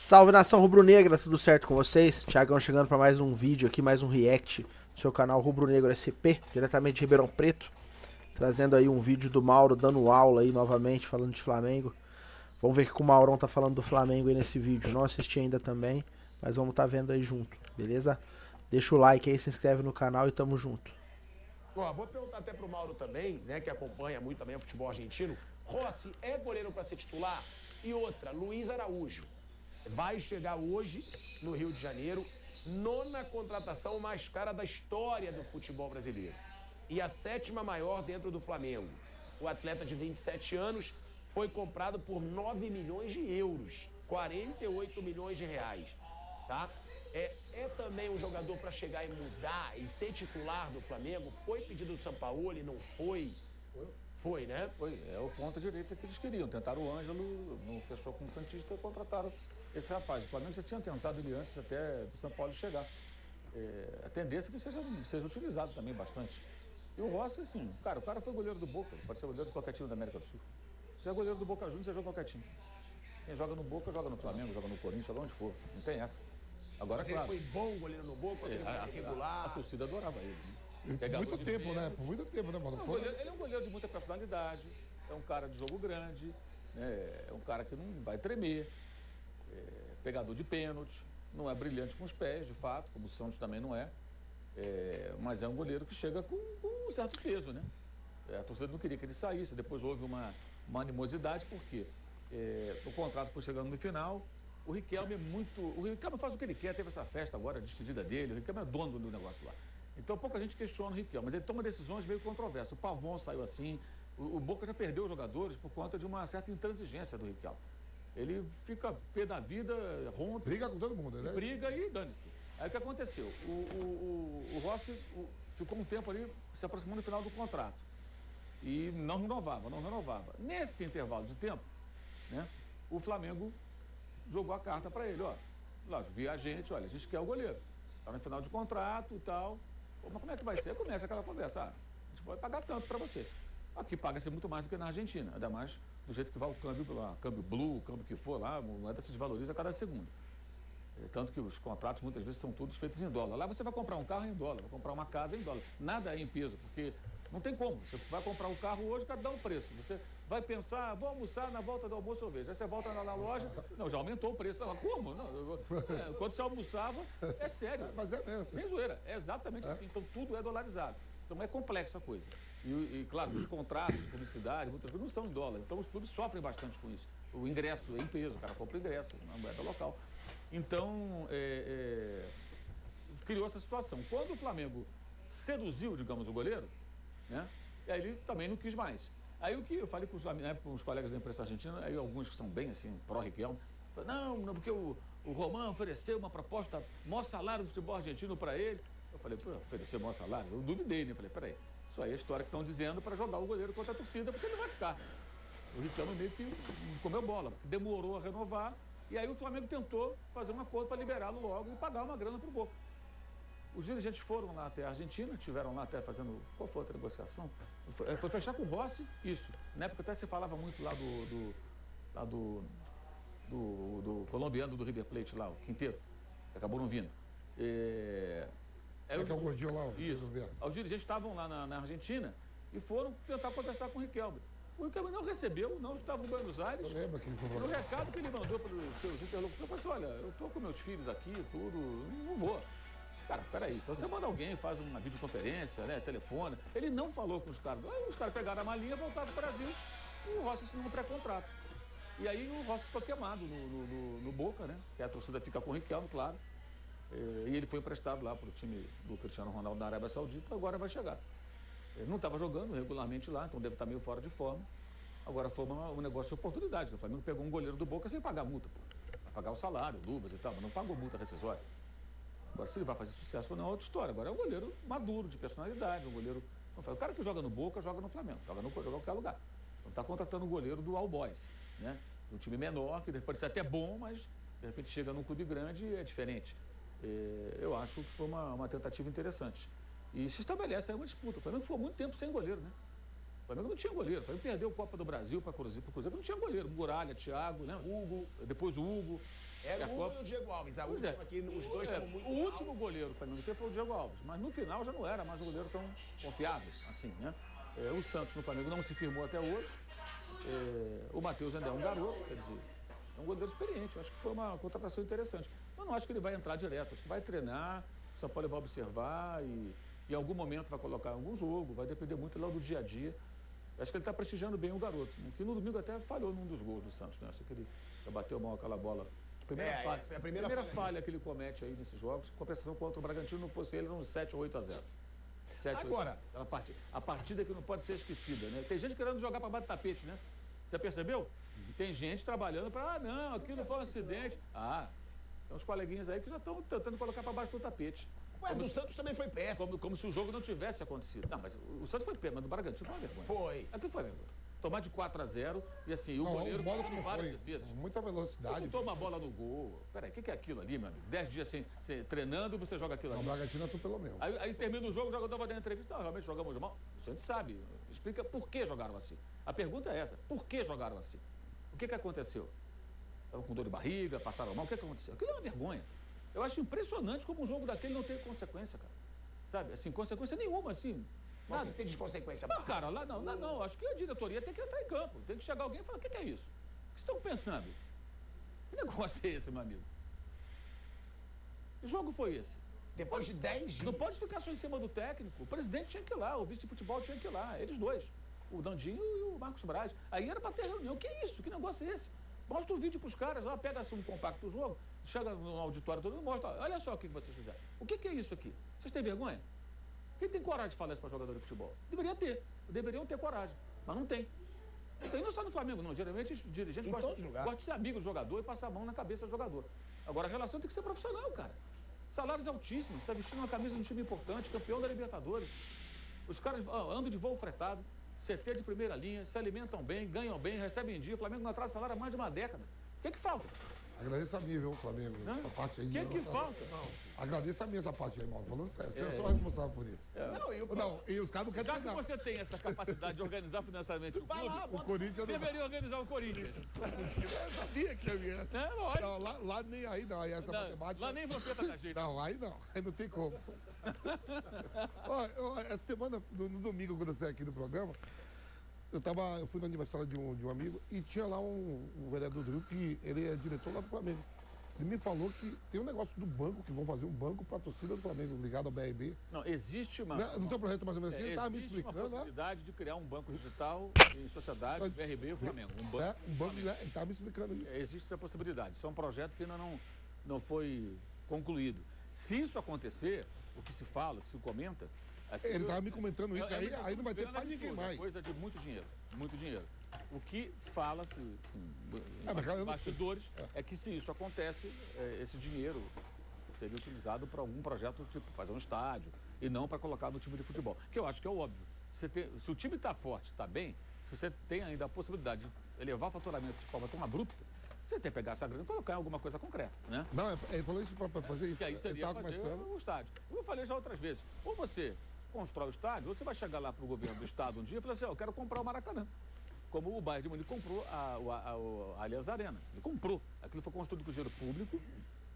Salve nação rubro-negra, tudo certo com vocês? Thiagão chegando para mais um vídeo aqui, mais um react do seu canal Rubro Negro SP, diretamente de Ribeirão Preto, trazendo aí um vídeo do Mauro dando aula aí novamente, falando de Flamengo. Vamos ver o que o Maurão tá falando do Flamengo aí nesse vídeo. Não assisti ainda também, mas vamos tá vendo aí junto, beleza? Deixa o like aí, se inscreve no canal e tamo junto. Ó, vou perguntar até pro Mauro também, né, que acompanha muito também o futebol argentino. Rossi é goleiro para ser titular? E outra, Luiz Araújo. Vai chegar hoje no Rio de Janeiro, nona contratação mais cara da história do futebol brasileiro. E a sétima maior dentro do Flamengo. O atleta de 27 anos foi comprado por 9 milhões de euros, 48 milhões de reais, tá? É também um jogador para chegar e mudar e ser titular do Flamengo? Foi pedido do Sampaoli, não foi? Foi, né? Foi, é o ponta direita que eles queriam. Tentaram o Ângelo, não fechou com o Santista, contrataram esse rapaz. O Flamengo já tinha tentado ele antes até do São Paulo chegar. A tendência é que seja utilizado também bastante. E o Rossi, assim, cara, o cara foi goleiro do Boca, pode ser goleiro de qualquer time da América do Sul. Se é goleiro do Boca Juniors, você joga qualquer time. Quem joga no Boca, joga no Flamengo, joga no Corinthians, joga onde for. Não tem essa. Agora, Mas claro, ele foi bom goleiro no Boca, regular. a torcida adorava ele. Muito tempo, né? Por muito tempo, né, mano? Ele é um goleiro de muita personalidade, é um cara de jogo grande, né? É um cara que não vai tremer, pegador de pênalti, não é brilhante com os pés, de fato, como o Santos também não é, mas é um goleiro que chega com um certo peso, né? A torcida não queria que ele saísse, depois houve uma animosidade, porque o contrato foi chegando no final. O Riquelme o Riquelme faz o que ele quer, teve essa festa agora, a despedida dele, o Riquelme é dono do negócio lá. Então pouca gente questiona o Riquelme, mas ele toma decisões meio controversas. O Pavon saiu assim, o Boca já perdeu os jogadores por conta de uma certa intransigência do Riquelme. Ele fica pé da vida, rompe. Briga com todo mundo, né? Briga e dane-se. Aí o que aconteceu? O Rossi ficou um tempo ali se aproximando do final do contrato. E não renovava. Nesse intervalo de tempo, né, o Flamengo jogou a carta para ele, ó. Lógico, via a gente quer o goleiro. Tá no final de contrato e tal. Pô, mas como é que vai ser? Começa aquela conversa. A gente pode pagar tanto para você. Aqui paga-se muito mais do que na Argentina. Ainda mais do jeito que vai o câmbio lá, câmbio blue, câmbio que for lá, a moeda se desvaloriza a cada segundo. Tanto que os contratos muitas vezes são todos feitos em dólar. Lá você vai comprar um carro em dólar, vai comprar uma casa em dólar. Nada é em peso, porque não tem como. Você vai comprar um carro hoje, o cara dá um preço. Você vai pensar, vou almoçar, na volta do almoço eu vejo. Aí você volta na loja, não, já aumentou o preço. Como? Não, quando você almoçava, é sério. Mas é mesmo. Sem zoeira, é exatamente assim. Então tudo é dolarizado. Então é complexa a coisa. E claro, os contratos de publicidade, muitas coisas não são em dólar. Então os clubes sofrem bastante com isso. O ingresso é em peso, o cara compra o ingresso na moeda local. Então, criou essa situação. Quando o Flamengo seduziu, digamos, o goleiro, né? E aí ele também não quis mais. Aí o que eu falei com os colegas da imprensa argentina, aí alguns que são bem assim, pró-Riquelme, não, porque o Román ofereceu uma proposta, maior salário do futebol argentino para ele. Eu falei, pô, ofereceu maior salário? Eu duvidei, né? Eu falei, peraí, isso aí é a história que estão dizendo para jogar o goleiro contra a torcida, porque ele não vai ficar. O Riquelme meio que comeu bola, porque demorou a renovar, e aí o Flamengo tentou fazer um acordo para liberá-lo logo e pagar uma grana para o Boca. Os dirigentes foram lá até a Argentina, tiveram lá até fazendo... Qual foi a outra negociação? Foi fechar com o Rossi, isso. Na época até se falava muito lá do colombiano do River Plate lá, o Quinteiro, que acabou não vindo. Que é o gordinho lá, isso. Os dirigentes estavam lá na Argentina e foram tentar conversar com o Riquelme. O Riquelme não recebeu, não estava em Buenos Aires. Eu lembro que eles não... No recado que ele mandou para os seus interlocutores, ele falou assim, olha, eu estou com meus filhos aqui, tudo, não vou. Cara, peraí, então você manda alguém, faz uma videoconferência, né, telefone. Ele não falou com os caras. Aí os caras pegaram a malinha, voltaram para o Brasil e o Rossi assinou um pré-contrato. E aí o Rossi ficou queimado no Boca, né, que a torcida fica com o Riquelme, claro. E ele foi emprestado lá para o time do Cristiano Ronaldo da Arábia Saudita, agora vai chegar. Ele não estava jogando regularmente lá, então deve estar meio fora de forma. Agora foi um negócio de oportunidade. O Flamengo pegou um goleiro do Boca sem pagar multa, pô. Vai pagar o salário, luvas e tal, mas não pagou multa rescisória. Agora, se ele vai fazer sucesso ou não é outra história. Agora é um goleiro maduro, de personalidade, um goleiro... O cara que joga no Boca, joga no Flamengo, joga em qualquer lugar. Então está contratando um goleiro do All Boys, né? Um time menor, que pode ser até bom, mas de repente chega num clube grande e é diferente. Eu acho que foi uma tentativa interessante. E se estabelece aí uma disputa. O Flamengo ficou muito tempo sem goleiro, né? O Flamengo não tinha goleiro. O Flamengo perdeu a Copa do Brasil para o Cruzeiro, não tinha goleiro. Muralha, Thiago, né? Hugo, depois o Hugo. É o Lula e o Diego Alves. A última aqui, os dois estão muito O último goleiro que o Flamengo teve foi o Diego Alves, mas no final já não era mais um goleiro tão confiável, assim, né? O Santos no Flamengo não se firmou até hoje. O Matheus ainda é um garoto, quer dizer, é um goleiro experiente. Eu acho que foi uma contratação interessante. Eu não acho que ele vai entrar direto, acho que vai treinar, o São Paulo vai observar e em algum momento vai colocar algum jogo, vai depender muito lá do dia a dia. Eu acho que ele está prestigiando bem o garoto, né? Que no domingo até falhou num dos gols do Santos, né? Acho que ele já bateu mal aquela bola. A primeira falha que ele comete aí nesses jogos, compensação contra o Bragantino, não fosse ele, eram 7 ou 8-0. Agora, a partida que não pode ser esquecida, né? Tem gente querendo jogar para baixo do tapete, né? Já percebeu? Tem gente trabalhando para, não, aquilo foi um acidente. Tem uns coleguinhas aí que já estão tentando colocar para baixo do tapete. Ué, do Santos também foi péssimo. Como se o jogo não tivesse acontecido. Não, mas o Santos foi péssimo, mas do Bragantino foi uma vergonha. Foi. Aquilo foi vergonha. Tomar de 4-0 e assim, o goleiro fazendo várias defesas. Muita velocidade. Você toma a bola no gol. Peraí, o que é aquilo ali, meu amigo? 10 dias sem treinando e você joga aquilo ali. O Bragantino atropelou mesmo. Aí termina o jogo, o jogador vai dar entrevista. Não, realmente jogamos mal. Isso a gente sabe. Explica por que jogaram assim. A pergunta é essa. Por que jogaram assim? O que aconteceu? Estavam com dor de barriga, passaram mal. O que aconteceu? Aquilo é uma vergonha. Eu acho impressionante como um jogo daquele não tem consequência, cara. Sabe? Assim, consequência nenhuma, assim. Nada. Tem que ter desconsequência. Não, cara, lá não. Acho que a diretoria tem que entrar em campo. Tem que chegar alguém e falar, o que é isso? O que estão pensando? Que negócio é esse, meu amigo? Que jogo foi esse? Depois de 10 dias. Não pode ficar só em cima do técnico. O presidente tinha que ir lá, o vice-futebol tinha que ir lá. Eles dois. O Dandinho e o Marcos Braz. Aí era para ter reunião. Que isso? Que negócio é esse? Mostra o vídeo para os caras lá, pega assim um compacto do jogo, chega no auditório todo mundo e mostra. Olha só o que vocês fizeram. O que é isso aqui? Vocês têm vergonha? Quem tem coragem de falar isso para jogador de futebol? Deveriam ter coragem, mas não tem. Então, e não só no Flamengo, não. Geralmente os dirigentes gostam de ser amigo do jogador e passar a mão na cabeça do jogador. Agora, a relação tem que ser profissional, cara. Salários altíssimos, você está vestindo uma camisa de um time importante, campeão da Libertadores. Os caras andam de voo fretado, CT de primeira linha, se alimentam bem, ganham bem, recebem em dia. O Flamengo não atrasa salário há mais de uma década. O que falta? Agradeço a mim, viu, Flamengo? Essa parte aí. O que falta? Agradeço a mim essa parte aí, Mauro. Falando sério. Eu sou responsável por isso. E os caras não querem Já que treinar. você tem essa capacidade de organizar financeiramente o clube, O Corinthians deveria organizar o Corinthians. Eu sabia que eu ia. Lógico. Não, lá nem aí não. Aí essa matemática. Lá nem você tá na jeito. Não, aí não. Aí não tem como. Essa semana, no domingo, quando eu saí aqui do programa, eu fui no aniversário de um amigo e tinha lá um vereador do Rio que ele é diretor lá do Flamengo. Ele me falou que tem um negócio do banco, que vão fazer um banco para a torcida do Flamengo, ligado ao BRB. Não, existe uma... Não tem um projeto mais ou menos assim? Ele estava me explicando, existe uma possibilidade de criar um banco digital em sociedade, Mas- BRB e o Flamengo. Um banco, ele estava me explicando isso. Existe essa possibilidade. Isso é um projeto que ainda não foi concluído. Se isso acontecer, o que se fala, o que se comenta... Assim, Ele estava me comentando isso, aí não vai ter grana para ninguém absurda, mais. Coisa de muito dinheiro, muito dinheiro. O que fala-se mas cara, eu em não bastidores é que se isso acontece, esse dinheiro seria utilizado para algum projeto, tipo fazer um estádio, e não para colocar no time de futebol. Que eu acho que é o óbvio. Se o time está forte, está bem, se você tem ainda a possibilidade de elevar o faturamento de forma tão abrupta, você tem que pegar essa grana e colocar em alguma coisa concreta, né? Não, ele falou isso para fazer isso. Que aí Ele seria estava fazer começando. o estádio. Eu falei já outras vezes. Ou você constrói o estádio, ou você vai chegar lá para o governo do estado um dia e falar assim, eu quero comprar o Maracanã. Como o Bayern de Munique comprou a Allianz Arena. Ele comprou. Aquilo foi construído com dinheiro público,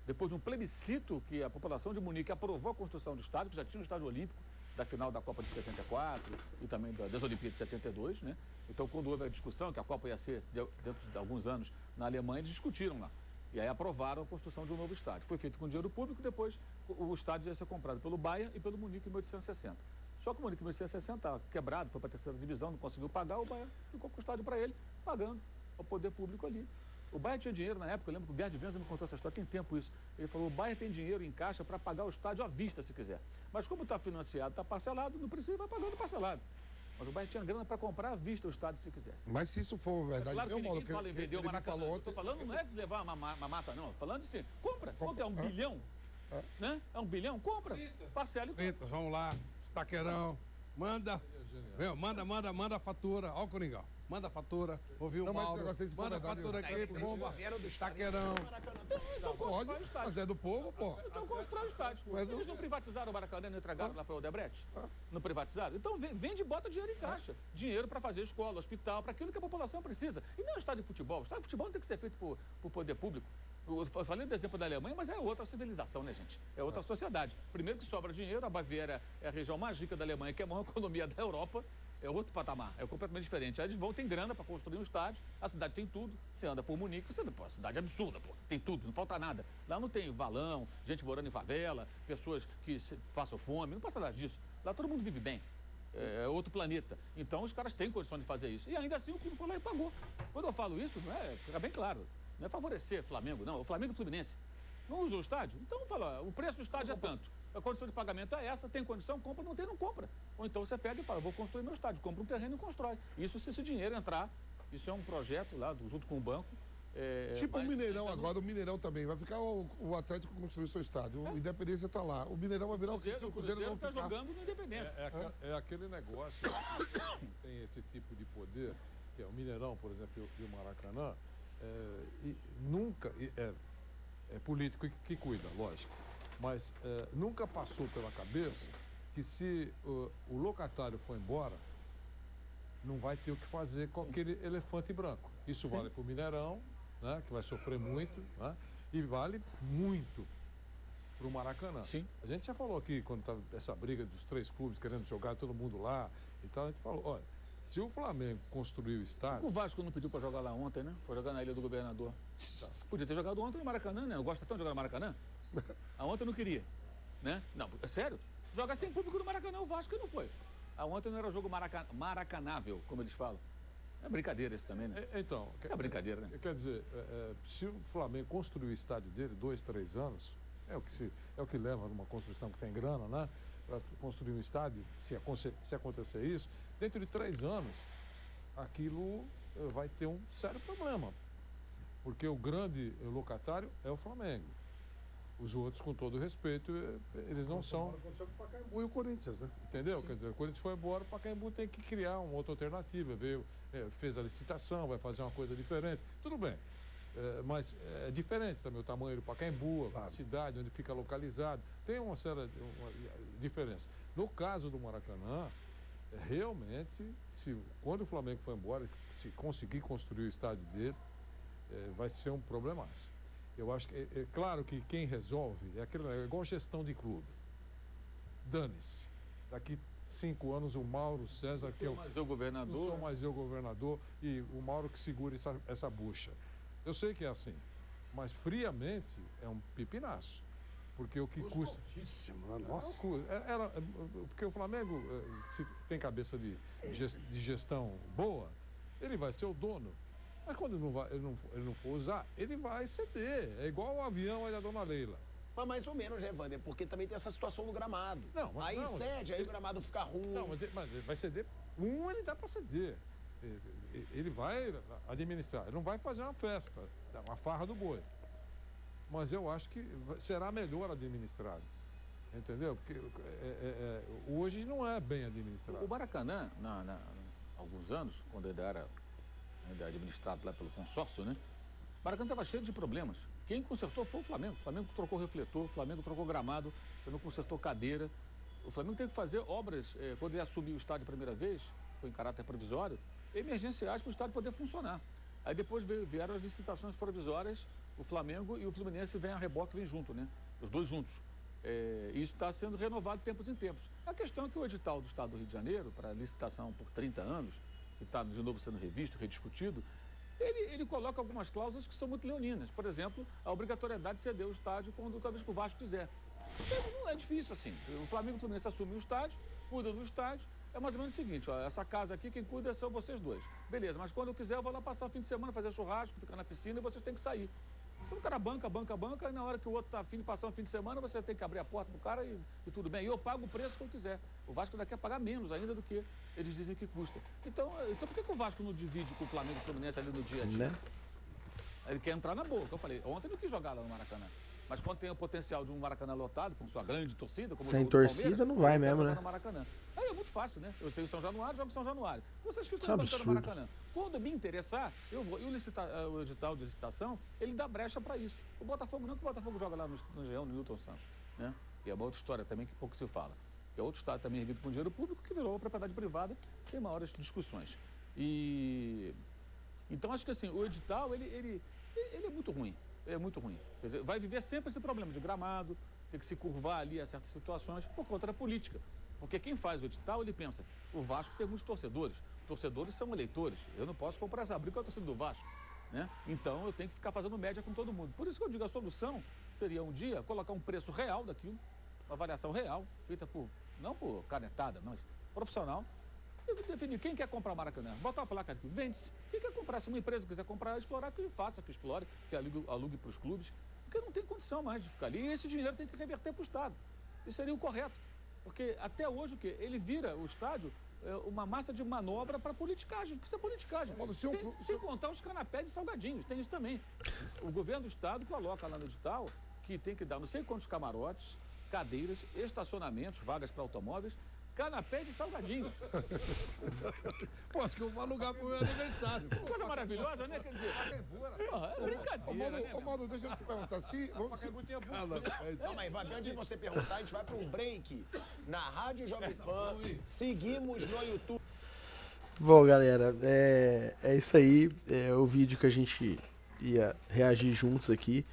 depois de um plebiscito que a população de Munique aprovou a construção do estádio, que já tinha um estádio olímpico, da final da Copa de 74 e também das Olimpíadas de 72, né? Então, quando houve a discussão que a Copa ia ser dentro de alguns anos na Alemanha, eles discutiram lá. E aí aprovaram a construção de um novo estádio. Foi feito com dinheiro público, depois o estádio ia ser comprado pelo Bayern e pelo Munique em 1860. Só que o Munique em 1860 estava quebrado, foi para a terceira divisão, não conseguiu pagar, o Bayern ficou com o estádio para ele, pagando ao poder público ali. O Bayern tinha dinheiro na época, eu lembro que o Gerd Wenzel me contou essa história, tem tempo isso. Ele falou, o Bayern tem dinheiro em caixa para pagar o estádio à vista, se quiser. Mas como está financiado, está parcelado, não precisa, vai pagando parcelado. Mas o Bayern tinha grana para comprar à vista o estádio, se quisesse. Mas se isso for verdade, Claro que meu ninguém fala em vender o Maracanã. Eu estou falando, não é levar uma mata, não. Falando assim, compra. Quanto é? 1 bilhão? Né? É 1 bilhão? Compra. Parcela e compra. Vitor, vamos lá. Taqueirão. Manda. Meu, manda a fatura. Ó o Coringão. Manda a fatura. Ouviu o Mauro. Manda a fatura aqui, bomba. Taqueirão. Então Pode, constrói o estádio. mas é do povo, pô. Então constrói o estádio. Eles não privatizaram o Maracanã e não entregaram lá para o Odebrecht? Não privatizaram? Então vende e bota dinheiro em caixa. Dinheiro para fazer escola, hospital, para aquilo que a população precisa. E não é estádio de futebol. O estádio de futebol não tem que ser feito por poder público. Eu falei do exemplo da Alemanha, mas é outra civilização, né, gente? É outra sociedade. Primeiro que sobra dinheiro, a Baviera é a região mais rica da Alemanha, que é a maior economia da Europa, é outro patamar, é completamente diferente. Aí eles vão, tem grana para construir um estádio, a cidade tem tudo, você anda por Munique, você vê, pô, a cidade é absurda, pô, tem tudo, não falta nada. Lá não tem valão, gente morando em favela, pessoas que passam fome, não passa nada disso. Lá todo mundo vive bem. É outro planeta. Então os caras têm condições de fazer isso. E ainda assim o clube foi lá e pagou. Quando eu falo isso, não é, fica bem claro, não é favorecer Flamengo, não. O Flamengo e o Fluminense não usam o estádio. Então fala, o preço do estádio é tanto. A condição de pagamento é essa, tem condição, compra, não tem, não compra. Ou então você pega e fala, vou construir meu estádio, compra um terreno e constrói. Isso se esse dinheiro entrar, isso é um projeto lá, junto com o banco. Tipo o Mineirão agora, o Mineirão também. Vai ficar o Atlético construir seu estádio. O Independência está lá. O Mineirão vai virar o Cruzeiro não está jogando no Independência. É aquele negócio que tem esse tipo de poder, que é o Mineirão, por exemplo, e o Maracanã, e nunca... É político que cuida, lógico. Mas nunca passou pela cabeça que se o locatário for embora, não vai ter o que fazer com aquele elefante branco. Isso vale para o Mineirão, né, que vai sofrer muito, né, e vale muito para o Maracanã. Sim. A gente já falou aqui, quando estava essa briga dos 3 clubes querendo jogar todo mundo lá e tal, a gente falou, olha, se o Flamengo construir o estádio... O Vasco não pediu para jogar lá ontem, né? Foi jogar na Ilha do Governador. Tá. Podia ter jogado ontem no Maracanã, né? Não gosta tanto de jogar no Maracanã? Ontem não queria, né? Não, é sério? Joga sem público no Maracanã, o Vasco não foi. Ontem não era jogo maracanável, como eles falam. É brincadeira isso também, né? Então... É brincadeira, né? Quer dizer, se o Flamengo construir o estádio dele 2, 3 anos, é o que leva numa construção que tem grana, né? Para construir um estádio, se acontecer isso, dentro de 3 anos, aquilo vai ter um sério problema. Porque o grande locatário é o Flamengo. Os outros, com todo respeito, eles não são... Aconteceu com o Pacaembu e o Corinthians, né? Entendeu? Sim. Quer dizer, o Corinthians foi embora, o Pacaembu tem que criar uma outra alternativa. Fez a licitação, vai fazer uma coisa diferente. Tudo bem. Mas é diferente também o tamanho do Pacaembu, a cidade, onde fica localizado. Tem uma séria diferença. No caso do Maracanã, realmente, quando o Flamengo for embora, se conseguir construir o estádio dele, vai ser um problemaço. Eu acho que, é claro que quem resolve é igual gestão de clube. Dane-se. Daqui 5 anos o Mauro César, que é o governador. Não sou mais eu governador, e o Mauro que segura essa bucha. Eu sei que é assim, mas friamente é um pipinaço. Porque o que custa... Nossa. Porque o Flamengo, se tem cabeça de gestão boa, ele vai ser o dono. Mas quando ele não for usar, ele vai ceder. É igual o avião aí da dona Leila. Mas mais ou menos, né, Wander? Porque também tem essa situação no gramado. Aí o gramado fica ruim. Não, mas ele vai ceder. Ele dá para ceder. Ele vai administrar. Ele não vai fazer uma festa, uma farra do boi. Mas eu acho que será melhor administrado. Entendeu? Porque hoje não é bem administrado. O Maracanã, há alguns anos, quando ele era administrado lá pelo consórcio, né? O Maracanã estava cheio de problemas. Quem consertou foi o Flamengo. O Flamengo trocou refletor, o Flamengo trocou gramado, o Flamengo consertou cadeira. O Flamengo tem que fazer obras, quando ele assumiu o estádio a primeira vez, foi em caráter provisório, emergenciais para o estádio poder funcionar. Aí depois vieram as licitações provisórias, o Flamengo e o Fluminense vêm a reboque, vêm junto, né? Os dois juntos. Isso está sendo renovado de tempos em tempos. A questão é que o edital do Estado do Rio de Janeiro, para licitação por 30 anos, que está de novo sendo revisto, rediscutido, ele coloca algumas cláusulas que são muito leoninas. Por exemplo, a obrigatoriedade de ceder o estádio quando talvez o Vasco quiser. Então, não é difícil assim. O Flamengo e o Fluminense assumem o estádio, cuidam do estádio. É mais ou menos o seguinte, ó, essa casa aqui, quem cuida são vocês dois. Beleza, mas quando eu quiser, eu vou lá passar o fim de semana, fazer churrasco, ficar na piscina e vocês têm que sair. Então o cara banca, e na hora que o outro está afim de passar um fim de semana, você tem que abrir a porta pro cara e tudo bem. E eu pago o preço que eu quiser. O Vasco ainda quer pagar menos ainda do que eles dizem que custa. Então por que o Vasco não divide com o Flamengo e o Fluminense ali no dia a dia? Né? Ele quer entrar na boa, que eu falei. Ontem não quis jogar lá no Maracanã. Mas quando tem o potencial de um Maracanã lotado, com sua grande torcida, como sem torcida não vai mesmo, né? No Maracanã. Aí é muito fácil, né? Eu tenho São Januário, jogo São Januário. Vocês ficam no Maracanã. Quando me interessar, eu vou. E o edital de licitação, ele dá brecha para isso. O Botafogo não, que o Botafogo joga lá no Engenhão, no Newton Santos, né? E é uma outra história também que pouco se fala. É outro estado também erguido com dinheiro público que virou uma propriedade privada sem maiores discussões. Então acho que assim, o edital, ele é muito ruim. é muito ruim. Quer dizer, vai viver sempre esse problema de gramado, ter que se curvar ali a certas situações por conta da política. Porque quem faz o edital, ele pensa, o Vasco tem muitos torcedores. Torcedores são eleitores. Eu não posso comprar essa briga com a torcida do Vasco. Né? Então eu tenho que ficar fazendo média com todo mundo. Por isso que eu digo, a solução seria um dia colocar um preço real daquilo, uma avaliação real, feita não por canetada, mas profissional, e definir quem quer comprar Maracanã. Bota uma placa aqui, vende-se. Quem quer comprar? Se uma empresa quiser comprar, explorar, que faça, que explore, que alugue para os clubes, porque não tem condição mais de ficar ali. E esse dinheiro tem que reverter para o Estado. Isso seria o correto. Porque até hoje o quê? Ele vira o estádio uma massa de manobra para politicagem. Isso é politicagem. Sem contar os canapés e salgadinhos. Tem isso também. O governo do estado coloca lá no edital que tem que dar não sei quantos camarotes, cadeiras, estacionamentos, vagas para automóveis, canapés e salgadinhos. Pô, acho que eu vou alugar pro meu aniversário. Coisa maravilhosa, né? Quer dizer, porra, é brincadeira, né? Ô, Mauro, deixa eu te perguntar. Calma aí, antes de você perguntar, a gente vai para um break na Rádio Jovem Pan. Seguimos no YouTube. Bom, galera, é isso aí. É o vídeo que a gente ia reagir juntos aqui.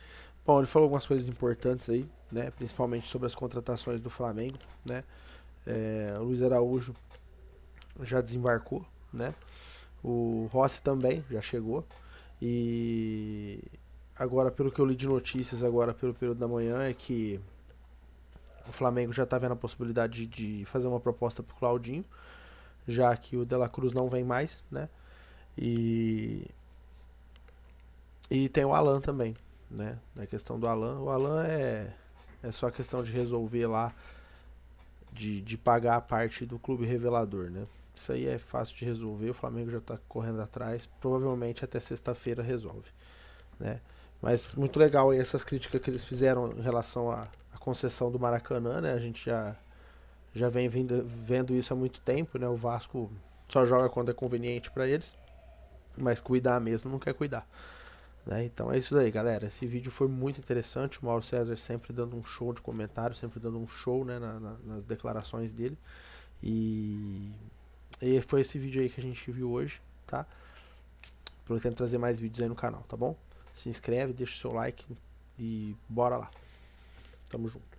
Bom, ele falou algumas coisas importantes aí, né? Principalmente sobre as contratações do Flamengo, né? O Luiz Araújo já desembarcou, né? O Rossi também já chegou. E agora, pelo que eu li de notícias agora pelo período da manhã, é que o Flamengo já está vendo a possibilidade de fazer uma proposta pro Claudinho, já que o De La Cruz não vem mais, né? E tem o Alan também, né? Na questão do Alan, o Alan é só questão de resolver lá, de pagar a parte do clube revelador, né? Isso aí é fácil de resolver, o Flamengo já tá correndo atrás, provavelmente até sexta-feira resolve, né? Mas muito legal aí essas críticas que eles fizeram em relação à concessão do Maracanã, né? A gente já vem vendo isso há muito tempo, né? O Vasco só joga quando é conveniente para eles, mas cuidar mesmo não quer cuidar, né? Então é isso daí, galera. Esse vídeo foi muito interessante. O Mauro César sempre dando um show de comentário, sempre dando um show, né, nas declarações dele. E foi esse vídeo aí que a gente viu hoje, tá? Pretendo trazer mais vídeos aí no canal, tá bom? Se inscreve, deixa o seu like e bora lá. Tamo junto.